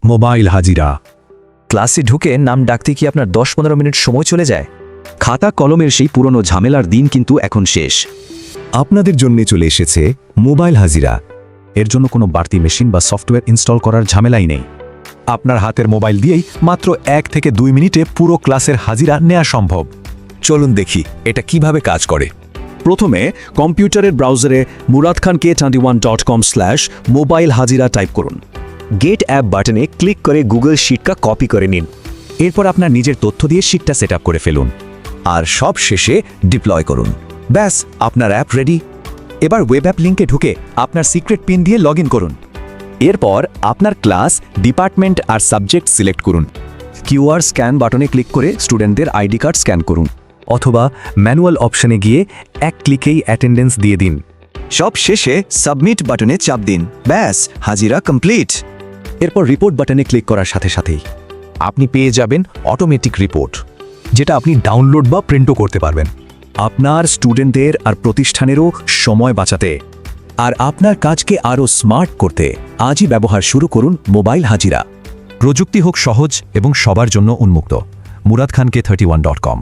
Mobile হাজিরা। ক্লাসে ঢুকে নাম ডাকতে কি আপনার 10-15 মিনিট সময় চলে যায়? খাতা কলমের সেই পুরনো ঝামেলার দিন কিন্তু এখন শেষ। আপনাদের জন্য চলে এসেছে মোবাইল হাজিরা। এর জন্য কোনো বাড়তি মেশিন বা সফটওয়্যার ইনস্টল করার ঝামেলাই নেই। আপনার হাতের মোবাইল দিয়েই মাত্র 1 থেকে 2 মিনিটে পুরো ক্লাসের হাজিরা নেওয়া সম্ভব। চলুন দেখি এটা কিভাবে কাজ করে। প্রথমে কম্পিউটারের ব্রাউজারে muradkhank21.com/মোবাইল হাজিরা টাইপ করুন। গেট অ্যাপ বাটনে ক্লিক করে গুগল শিটটা কপি করে নিন। এরপর আপনার নিজের তথ্য দিয়ে শিটটা সেট করে ফেলুন আর সব শেষে ডিপ্লয় করুন। ব্যাস, আপনার অ্যাপ রেডি। এবার ওয়েব অ্যাপ লিঙ্কে ঢুকে আপনার সিক্রেট পিন দিয়ে লগ ইন করুন। এরপর আপনার ক্লাস, ডিপার্টমেন্ট আর সাবজেক্ট সিলেক্ট করুন। কিউআর স্ক্যান বাটনে ক্লিক করে স্টুডেন্টদের আইডি কার্ড স্ক্যান করুন, অথবা ম্যানুয়াল অপশনে গিয়ে এক ক্লিকেই অ্যাটেন্ডেন্স দিয়ে দিন। সব শেষে সাবমিট বাটনে চাপ দিন। ব্যাস, হাজিরা কমপ্লিট। এরপর রিপোর্ট বাটনে ক্লিক করার সাথে সাথেই আপনি পেয়ে যাবেন অটোমেটিক রিপোর্ট, যেটা আপনি ডাউনলোড বা প্রিন্টও করতে পারবেন। আপনার স্টুডেন্টদের আর প্রতিষ্ঠানেরও সময় বাঁচাতে আর আপনার কাজকে আরও স্মার্ট করতে আজই ব্যবহার শুরু করুন মোবাইল হাজিরা। প্রযুক্তি হোক সহজ এবং সবার জন্য উন্মুক্ত। muradkhank31.com